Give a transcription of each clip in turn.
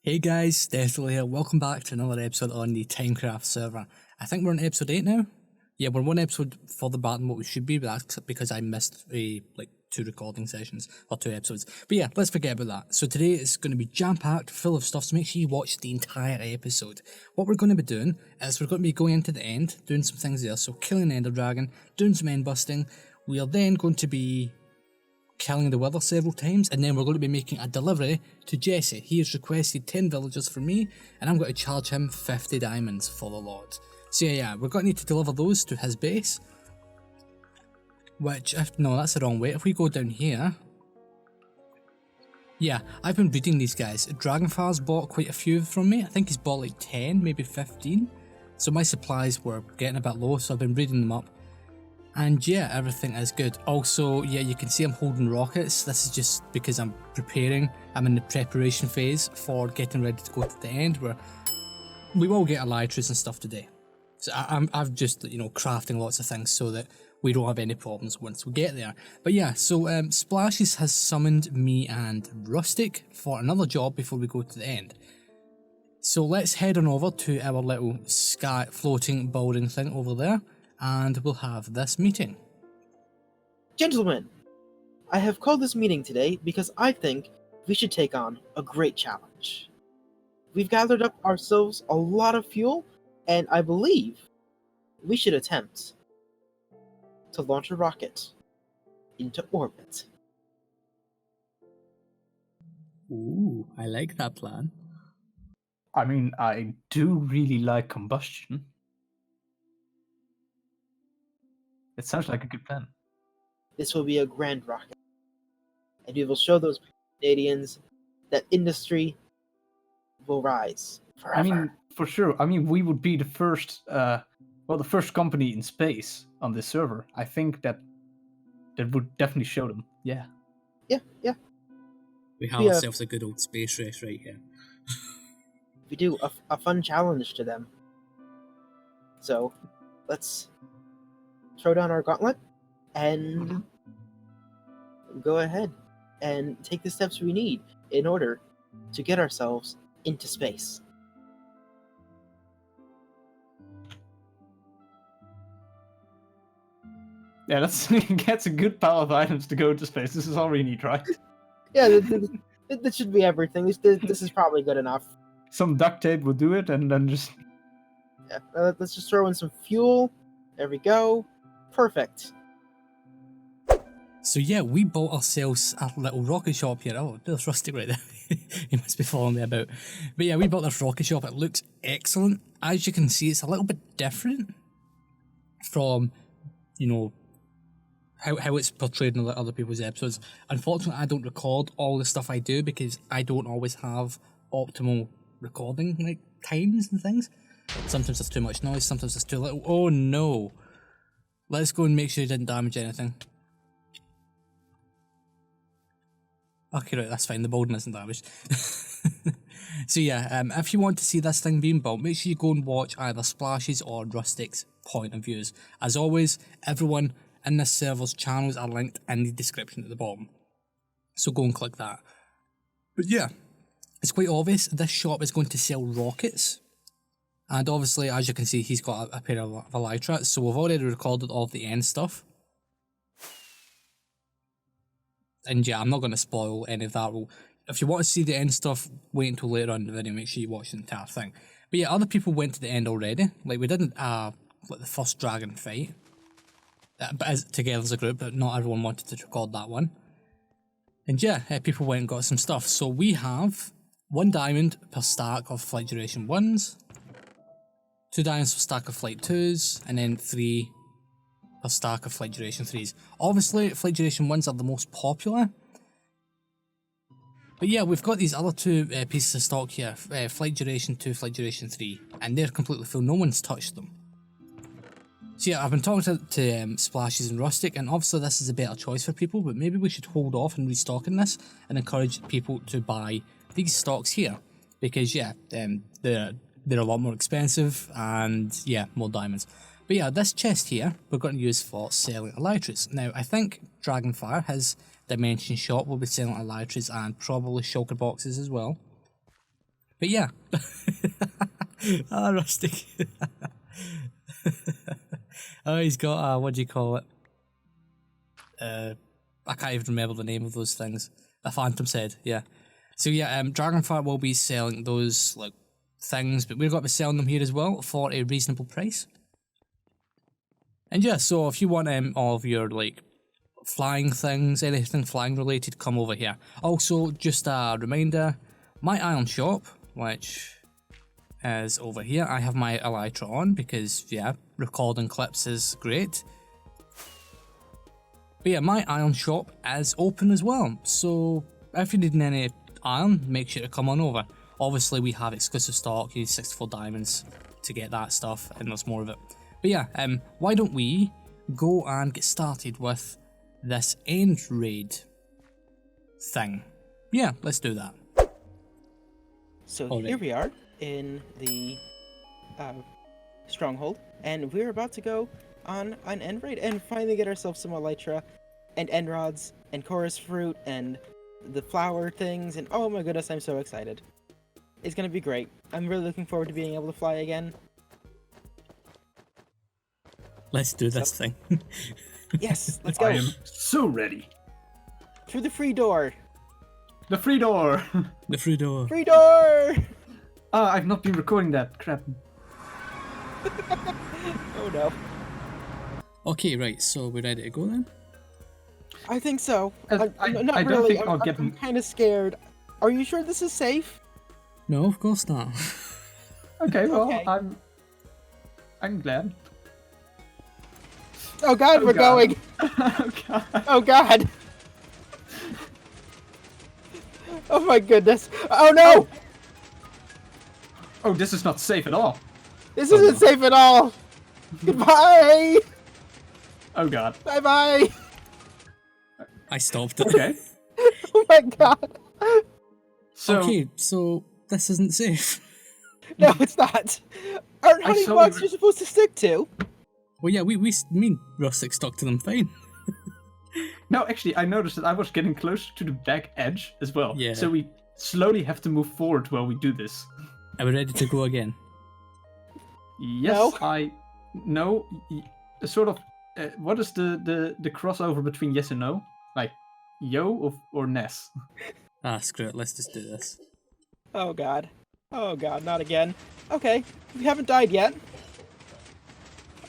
Hey guys, Deathdealer here. Welcome back to another episode on the TimeCraft server. I think we're on episode 8 now. Yeah, we're one episode further back than what we should be, but that's because I missed two recording sessions or 2 episodes. But yeah, let's forget about that. So today is going to be jam-packed, full of stuff, so make sure you watch the entire episode. What we're going to be doing is we're going to be going into the end, doing some things there. So killing the Ender Dragon, doing some end busting. We are then going to be killing the Wither several times, and then we're going to be making a delivery to Jesse. He has requested 10 villagers from me, and I'm going to charge him 50 diamonds for the lot. So yeah, we're going to need to deliver those to his base. No, that's the wrong way. If we go down here... Yeah, I've been breeding these guys. Dragonfire's bought quite a few from me. I think he's bought like 10, maybe 15. So my supplies were getting a bit low, so I've been breeding them up. And yeah, everything is good. Also, yeah, you can see I'm holding rockets. This is just because I'm preparing. I'm in the preparation phase for getting ready to go to the end, where we will get elytras and stuff today. So I've just, crafting lots of things so that we don't have any problems once we get there. But yeah, so Splashes has summoned me and Rustic for another job before we go to the end. So let's head on over to our little sky floating building thing over there, and we'll have this meeting. Gentlemen, I have called this meeting today because I think we should take on a great challenge. We've gathered up ourselves a lot of fuel, and I believe we should attempt to launch a rocket into orbit. Ooh, I like that plan. I mean, I do really like combustion. It sounds like a good plan. This will be a grand rocket, and we will show those Canadians that industry will rise forever. I mean, for sure. I mean, we would be the first, the first company in space on this server. I think that would definitely show them. Yeah. Yeah. We have ourselves a good old space race right here. We do a fun challenge to them. So, let's throw down our gauntlet and go ahead and take the steps we need in order to get ourselves into space. Yeah, that's a good pile of items to go into space. This is all we need, right? Yeah, this should be everything. This is probably good enough. Some duct tape will do it, and then just... Yeah, let's just throw in some fuel. There we go. Perfect. So yeah, we bought ourselves a little rocket shop here. Oh, there's Rustic right there. He must be following me about. But yeah, we bought this rocket shop. It looks excellent. As you can see, it's a little bit different from, how it's portrayed in other people's episodes. Unfortunately, I don't record all the stuff I do because I don't always have optimal recording times and things. Sometimes there's too much noise, sometimes there's too little. Oh no. Let's go and make sure you didn't damage anything. Okay, right, that's fine. The building isn't damaged. So yeah, if you want to see this thing being built, make sure you go and watch either Splashes or Rustic's point of views. As always, everyone in this server's channels are linked in the description at the bottom. So go and click that. But yeah, it's quite obvious this shop is going to sell rockets. And obviously, as you can see, he's got a pair of elytras, so we've already recorded all of the end stuff. And yeah, I'm not going to spoil any of that. If you want to see the end stuff, wait until later on in the video, make sure you watch the entire thing. But yeah, other people went to the end already. Like, we didn't, the first dragon fight. But together as a group, but not everyone wanted to record that one. And yeah, people went and got some stuff. So we have 1 diamond per stack of flight duration 1s, 2 diamonds per stack of flight 2s, and then 3 per stack of flight duration 3s. Obviously, flight duration 1s are the most popular. But yeah, we've got these other 2 pieces of stock here, flight duration 2, flight duration 3, and they're completely full, no one's touched them. So yeah, I've been talking to Splashes and Rustic, and obviously this is a better choice for people, but maybe we should hold off and restocking this and encourage people to buy these stocks here. Because yeah, they're a lot more expensive, and yeah, more diamonds. But yeah, this chest here, we're going to use for selling elytras. Now, I think Dragonfire, his dimension shop, will be selling elytras and probably shulker boxes as well. But yeah. Ah, Rustic. Oh, he's got what do you call it? I can't even remember the name of those things. A phantom's head, yeah. So yeah, Dragonfire will be selling those like things, but we're going to be selling them here as well for a reasonable price. And yeah, so if you want all of your like flying things, anything flying related, come over here. Also, just a reminder, my iron shop, which is over here, I have my elytra on because yeah, recording clips is great. But yeah, my iron shop is open as well, so if you're needing any iron, make sure to come on over. Obviously we have exclusive stock, you need 64 diamonds to get that stuff, and there's more of it. But yeah, why don't we go and get started with this end raid thing. Yeah, let's do that. So here we are in the stronghold, and we're about to go on an end raid and finally get ourselves some elytra and end rods and chorus fruit and the flower things, and oh my goodness, I'm so excited. It's gonna be great. I'm really looking forward to being able to fly again. Let's do this thing. Yes, let's go. I am so ready. Through the free door. The free door. The free door. Free door! Ah, I've not been recording that. Crap. Oh no. Okay, right, so we're ready to go then? I think so. I not don't really. think I'll get I'm kind of scared. Are you sure this is safe? No, of course not. Okay, well, Okay. I'm glad. Oh god, Oh, we're God. going! Oh god. Oh god! Oh my goodness! Oh no! Oh, this is not safe at all. This isn't safe at all! Goodbye! Oh god. Bye bye! I stopped it. Okay. Oh my god! So Okay, so this isn't safe. No, it's not! Aren't I honey saw blocks you- you're supposed to stick to? Well, yeah, me and Rustic stuck to them fine. no, actually, I noticed that I was getting closer to the back edge as well. Yeah. So we slowly have to move forward while we do this. Are we ready to go again? Yes, No. no. Sort of. What is the crossover between yes and no? Like yo or Ness? Ah, screw it, let's just do this. Oh god. Oh god, not again. Okay, we haven't died yet.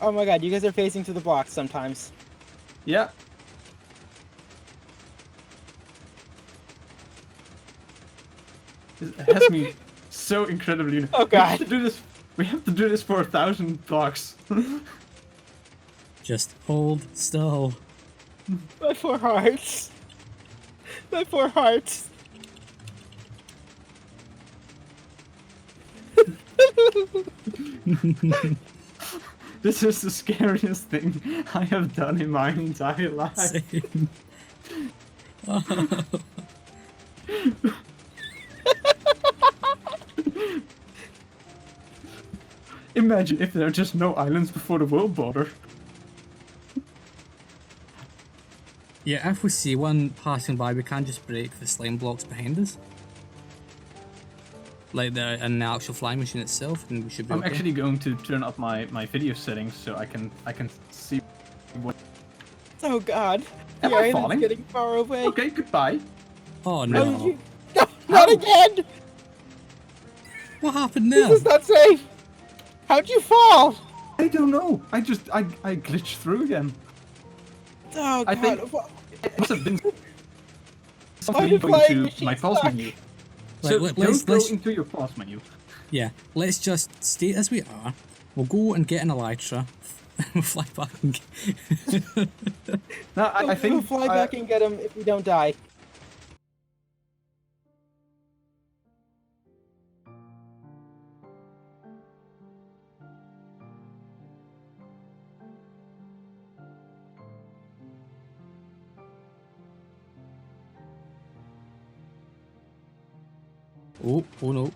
Oh my god, you guys are facing to the blocks sometimes. Yeah. It has me so incredibly. Oh, We have God. to do this. We have to do this for 1,000 blocks. Just hold still. My poor hearts. My poor hearts. This is the scariest thing I have done in my entire life. Same. Imagine if there are just no islands before the world border. Yeah, if we see one passing by, we can just break the slime blocks behind us. Like in the actual flying machine itself, and we should be I'm okay. actually going to turn up my video settings so I can see what. Oh god. Am The I island's falling? getting far away. Okay, goodbye. Oh Oh, no. you... No, not How? again! What happened This there? is not safe! How'd you fall? I don't know. I glitched through again. Oh I god. think- It must have been Why something did going flying to machines my pause suck? menu. Right, So let's- don't go let's- into your pause menu. Yeah, let's just stay as we are. We'll go and get an elytra. We'll fly back and No, I We'll think fly back and get him if we don't die. Oh no.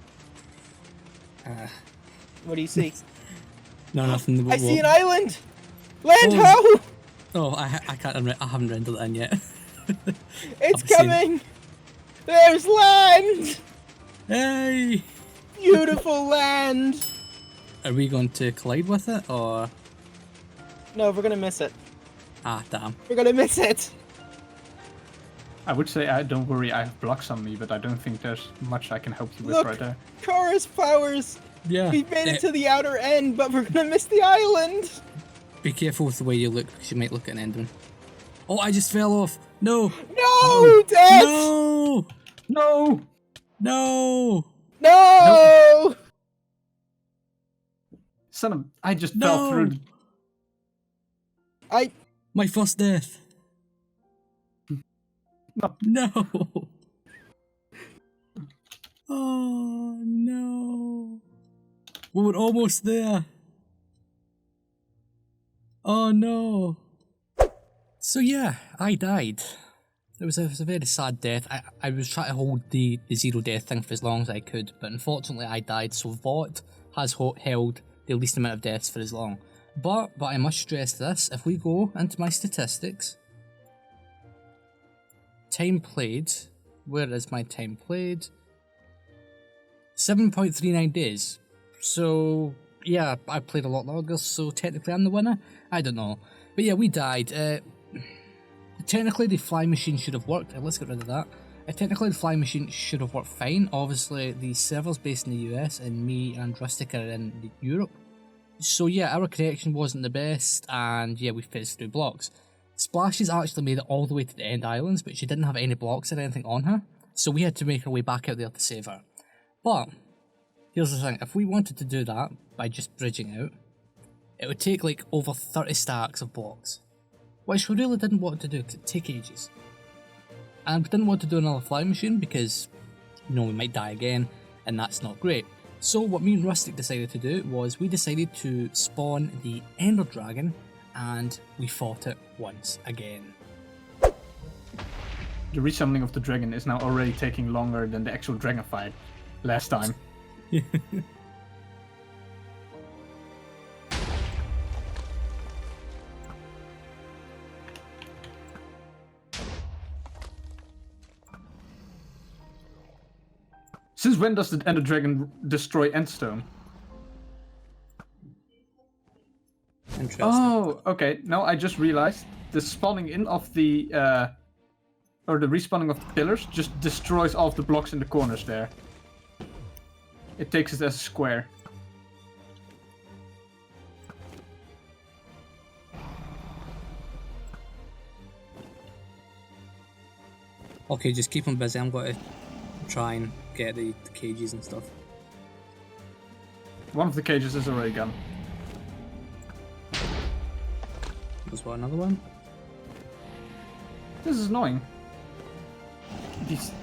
What do you see? No, nothing. I see an island! Land Oh. ho! Oh, I can't. I haven't rendered it in yet. It's I've seen it. coming! There's land! Hey! beautiful land! Are we going to collide with it, or...? No, we're gonna miss it. Ah, damn. We're gonna miss it! I would say, don't worry, I have blocks on me, but I don't think there's much I can help you with Look, right there. chorus flowers! Yeah. We made it to the outer end, but we're gonna miss the island! Be careful with the way you look, because you might look at an enderman. Oh, I just fell off! No! No, Death! No! No! No! No! Son of... I just fell through... My first death! No. No! Oh, no! We were almost there! Oh, no! So yeah, I died. It was a very sad death. I was trying to hold the zero death thing for as long as I could, but unfortunately I died, so Vought has held the least amount of deaths for as long. But I must stress this, if we go into my statistics, time played, where is my time played? 7.39 days. So yeah, I played a lot longer, so technically I'm the winner? I don't know. But yeah, we died. Technically the fly machine should have worked. Let's get rid of that. Technically the fly machine should have worked fine. Obviously the server's based in the US and me and Rustic are in Europe. So yeah, our connection wasn't the best, and yeah, we fizzed through blocks. Splashes actually made it all the way to the end islands, but she didn't have any blocks or anything on her, so we had to make our way back out there to save her. But here's the thing, if we wanted to do that by just bridging out, it would take like over 30 stacks of blocks, which we really didn't want to do because it'd take ages. And we didn't want to do another fly machine because, you know, we might die again, and that's not great. So what me and Rustic decided to do was we decided to spawn the Ender Dragon, and we fought it once again. The resummoning of the dragon is now already taking longer than the actual dragon fight last time. Since when does the Ender Dragon destroy Endstone? Interesting. Oh, okay. No, I just realized the spawning in of the or the respawning of the pillars just destroys all of the blocks in the corners there. It takes it as a square. Okay, just keep them busy. I'm going to try and get the cages and stuff. One of the cages is already gone. There's what, another one? This is annoying. These...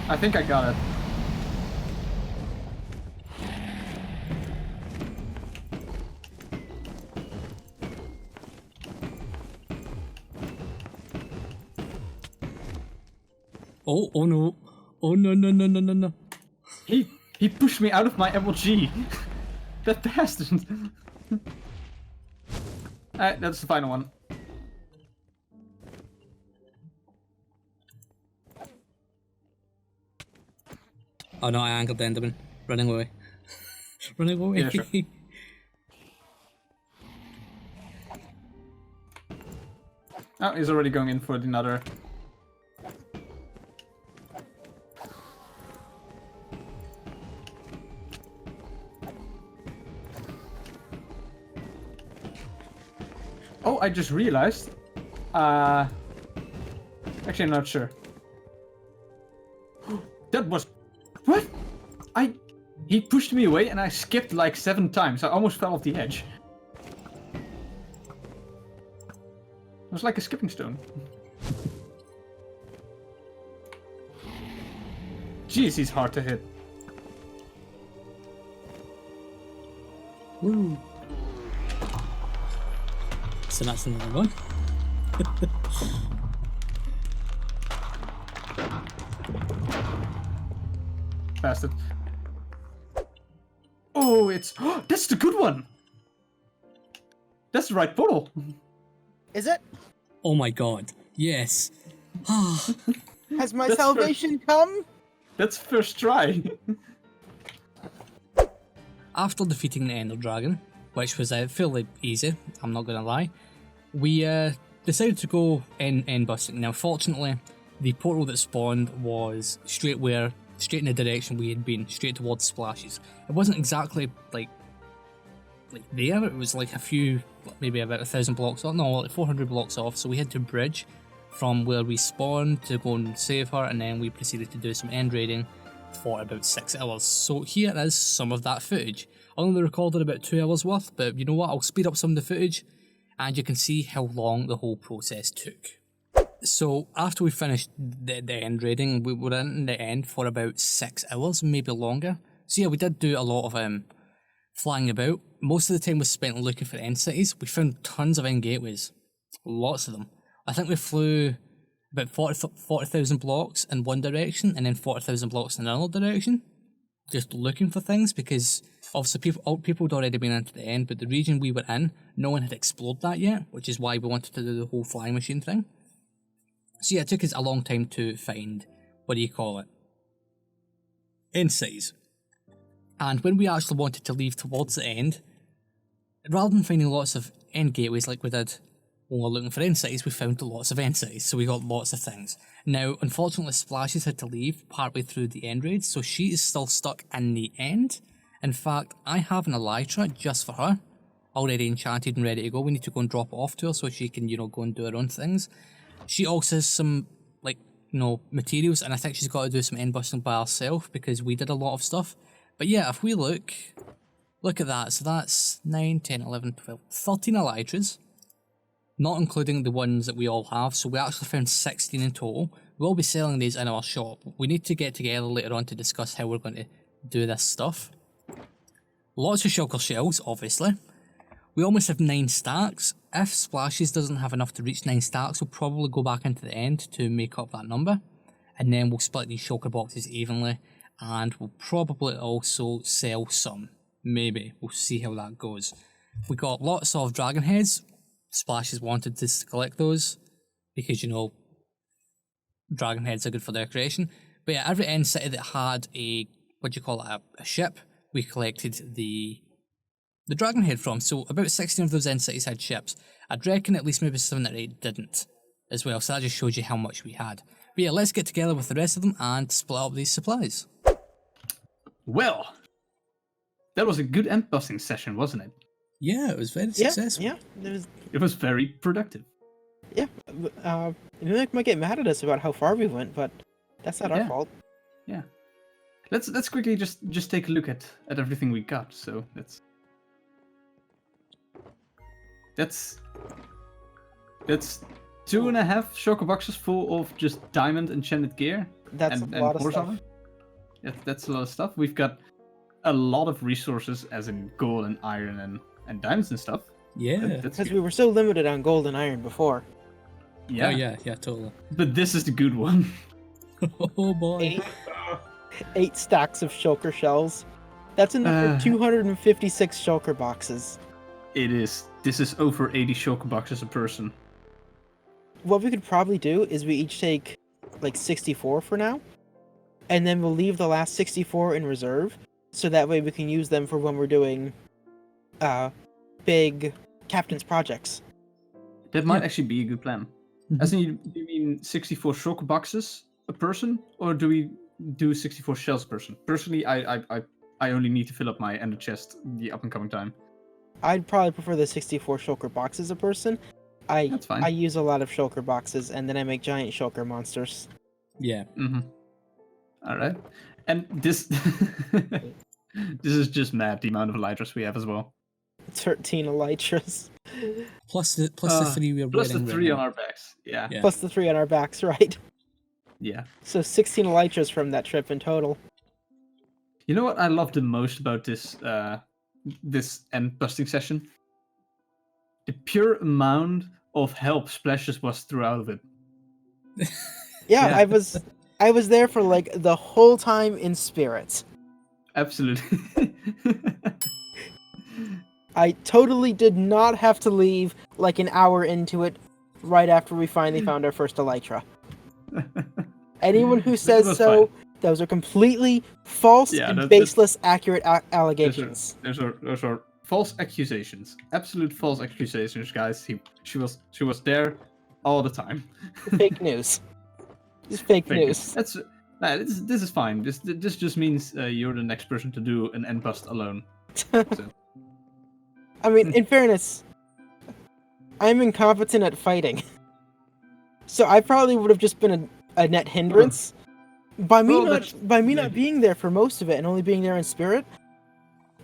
I think I got it. Oh no. Oh no, no, no, no, no, no. He pushed me out of my MLG. That bastard. Alright, that's the final one. Oh no, I angled the Enderman. Running away. Running away. Yeah, sure. Oh, he's already going in for another. Oh, I just realized. Actually, I'm not sure. That was... What? He pushed me away and I skipped like 7 times. I almost fell off the edge. It was like a skipping stone. Jeez, he's hard to hit. Woo. So that's another one. Bastard. Oh, it's... that's the good one! That's the right portal. Is it? Oh my god. Yes. Has my That's salvation come? That's first try. After defeating the Ender Dragon, which was fairly easy, I'm not gonna lie, we decided to go end busting. Now, fortunately, the portal that spawned was straight in the direction we had been, straight towards splashes. It wasn't exactly like there. It was like a few, maybe about 1,000 blocks off. No, like 400 blocks off. So we had to bridge from where we spawned to go and save her, and then we proceeded to do some end raiding for about 6 hours. So here is some of that footage. I only recorded about 2 hours worth, but you know what? I'll speed up some of the footage, and you can see how long the whole process took. So after we finished the end raiding, we were in the end for about 6 hours, maybe longer. So yeah, we did do a lot of flying about. Most of the time was spent looking for end cities. We found tons of end gateways, lots of them. I think we flew about 40,000 blocks in one direction and then 40,000 blocks in another direction, just looking for things, because obviously people had already been into the end, but the region we were in, no one had explored that yet, which is why we wanted to do the whole flying machine thing. So yeah, it took us a long time to find, end cities. And when we actually wanted to leave towards the end, rather than finding lots of end gateways like we did when we were looking for end cities, we found lots of end cities, so we got lots of things. Now, unfortunately, Splashes had to leave partway through the end raid, so she is still stuck in the end. In fact, I have an Elytra just for her, already enchanted and ready to go. We need to go and drop it off to her so she can, go and do her own things. She also has some, materials, and I think she's got to do some end busting by herself because we did a lot of stuff. But yeah, if we look at that. So that's 9, 10, 11, 12, 13 Elytras, not including the ones that we all have. So we actually found 16 in total. We'll be selling these in our shop. We need to get together later on to discuss how we're going to do this stuff. Lots of shulker shells, obviously. We almost have 9 stacks. If Splashes doesn't have enough to reach 9 stacks, we'll probably go back into the end to make up that number. And then we'll split these shulker boxes evenly. And we'll probably also sell some. Maybe. We'll see how that goes. We got lots of dragon heads. Splashes wanted us to collect those because, dragon heads are good for decoration. But yeah, every end city that had a ship, we collected the dragon head from. So about 16 of those end cities had ships. I'd reckon at least maybe 7 or 8 didn't as well. So that just shows you how much we had. But yeah, let's get together with the rest of them and split up these supplies. Well, that was a good end busting session, wasn't it? Yeah, it was very successful. Yeah, It was very productive. yeah. You might get mad at us about how far we went, but that's not our fault. Yeah. Let's quickly just take a look at everything we got. So that's 2.5 shulker boxes full of just diamond enchanted gear. That's a lot of stuff. That's a lot of stuff. We've got a lot of resources, as in gold and iron and diamonds and stuff. Yeah. Because we were so limited on gold and iron before. Yeah. Oh, yeah, totally. But this is the good one. Oh boy. 8 stacks of shulker shells. That's enough for 256 shulker boxes. It is. This is over 80 shulker boxes a person. What we could probably do is we each take like 64 for now, and then we'll leave the last 64 in reserve, so that way we can use them for when we're doing big captain's projects. That might actually be a good plan. As in, do you mean 64 shulker boxes a person, or do we do 64 shells a person? Personally, I only need to fill up my ender chest the up and coming time. I'd probably prefer the 64 shulker boxes a person. That's fine. I use a lot of shulker boxes, and then I make giant shulker monsters. Yeah. Mm-hmm. All right. And this this is just mad, the amount of elytras we have as well. 13 elytras. Plus the 3 we're plus wearing the 3 right on now. our backs. Yeah. Plus the 3 on our backs, right? Yeah. So 16 elytras from that trip in total. You know what I love the most about this this end busting session? The pure amount of help Splashes was throughout of it. Yeah, I was there for like the whole time in spirit. Absolutely. I totally did not have to leave like an hour into it right after we finally found our first elytra. Anyone who It says was so, fine. those are completely false Yeah, and that's baseless accurate those allegations. those are false accusations. Absolute false accusations, guys. She was there all the time. Fake news. It's fake Fake news. news. That's this is fine. This just means you're the next person to do an end bust alone. So. I mean, in fairness, I'm incompetent at fighting. So I probably would have just been a net hindrance. By me Well, not being there for most of it and only being there in spirit,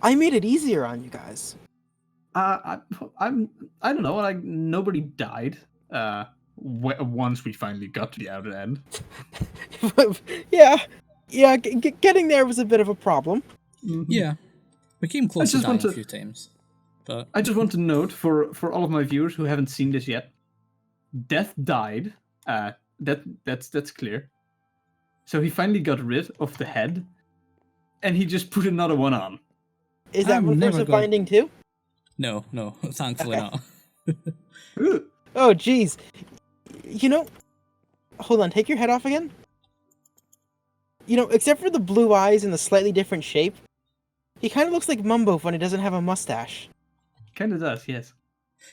I made it easier on you guys. I don't know. Like nobody died. Once we finally got to the outer end. yeah, getting there was a bit of a problem. Mm-hmm. Yeah, we came close to just dying want to- a few times, but I just want to note for all of my viewers who haven't seen this yet, Death died. That's clear. So he finally got rid of the head, and he just put another one on. Is that I've what never Force of got- Binding too? no, thankfully Okay. not. Ooh. Oh, jeez. You know, hold on, take your head off again. You know, except for the blue eyes and the slightly different shape, he kind of looks like Mumbo when he doesn't have a mustache. Kind of does, yes.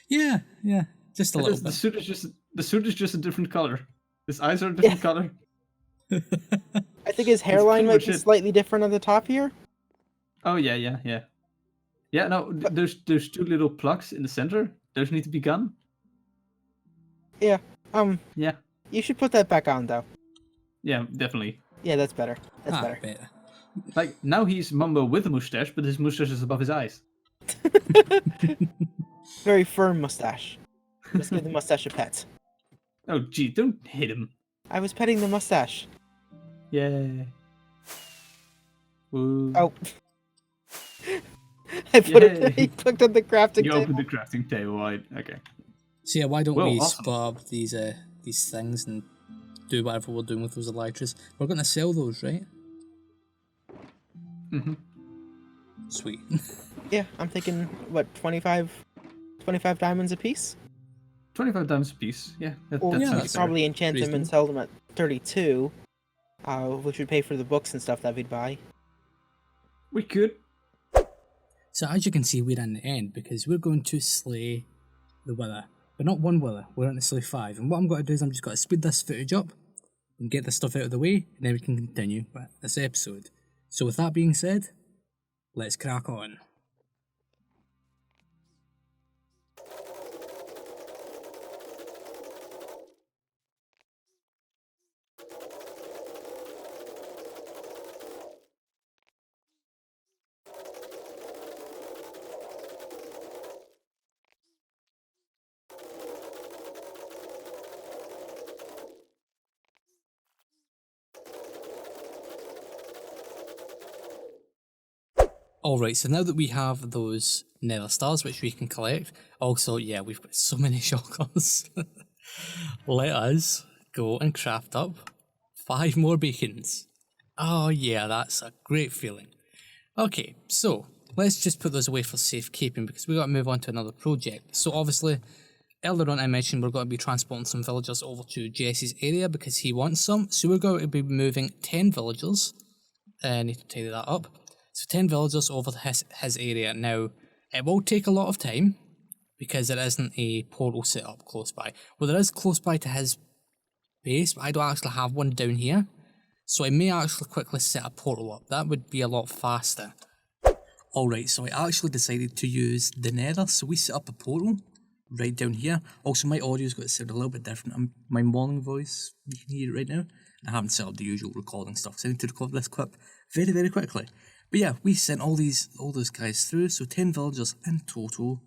Yeah, just a It little is- bit. the suit is just a different color. His eyes are a different color. I think his hairline pretty might much be it. slightly different on the top here. Oh yeah. Yeah, no, there's two little plugs in the center. Those need to be gone. Yeah, Yeah, you should put that back on, though. yeah, definitely. Yeah, that's better. That's better. Better. Like now he's Mumbo with a mustache, but his mustache is above his eyes. Very firm mustache. Let's give the mustache a pet. Oh gee, don't hit him. I was petting the mustache. Yay. Woo. Oh. I put Yay. it. He clicked on the crafting You table. opened the crafting table, right? Okay. So yeah, why don't Well, we awesome. split up these things and do whatever we're doing with those elytras? We're gonna sell those, right? Mm-hmm. Sweet. Yeah, I'm thinking what 25 diamonds a piece. 25 diamonds a piece. Yeah, that Or yeah, we sounds could fair. probably enchant them and Reasonable. sell them at 32. Which would pay for the books and stuff that we'd buy. We could. So as you can see, we're in the end because we're going to slay the wither. But not one wither, we're going to slay 5. And what I'm going to do is I'm just going to speed this footage up and get this stuff out of the way, and then we can continue with this episode. So with that being said, let's crack on. Alright, so now that we have those nether stars which we can collect, also, yeah, we've got so many shotguns. Let us go and craft up 5 more beacons. Oh yeah, that's a great feeling. Okay, so let's just put those away for safekeeping because we got to move on to another project. So obviously, earlier on I mentioned we're going to be transporting some villagers over to Jesse's area because he wants some. So we're going to be moving 10 villagers. I need to tidy that up. So 10 villagers over to his area. Now, it will take a lot of time because there isn't a portal set up close by. Well, there is close by to his base, but I don't actually have one down here. So I may actually quickly set a portal up. That would be a lot faster. Alright, so I actually decided to use the nether. So we set up a portal right down here. Also, my audio's got to sound a little bit different. My morning voice, you can hear it right now. I haven't set up the usual recording stuff, so I need to record this clip very, very quickly. But yeah, we sent all those guys through, so 10 villagers in total.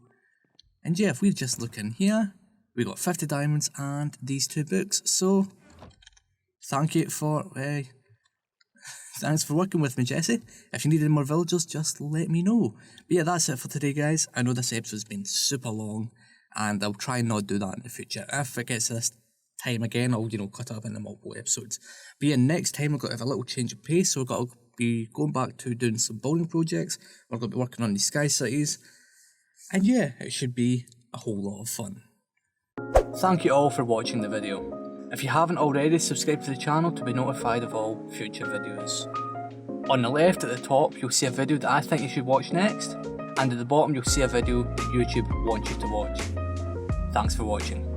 And yeah, if we just look in here, we got 50 diamonds and these 2 books. So thank you for thanks for working with me, Jesse. If you need any more villagers, just let me know. But yeah, that's it for today, guys. I know this episode's been super long, and I'll try and not do that in the future. If it gets to this time again, I'll cut it up into multiple episodes. But yeah, next time we're going to have a little change of pace, so we've got to be going back to doing some building projects. We're going to be working on these sky cities. And yeah, it should be a whole lot of fun. Thank you all for watching the video. If you haven't already, subscribe to the channel to be notified of all future videos. On the left at the top, you'll see a video that I think you should watch next, and at the bottom you'll see a video that YouTube wants you to watch. Thanks for watching.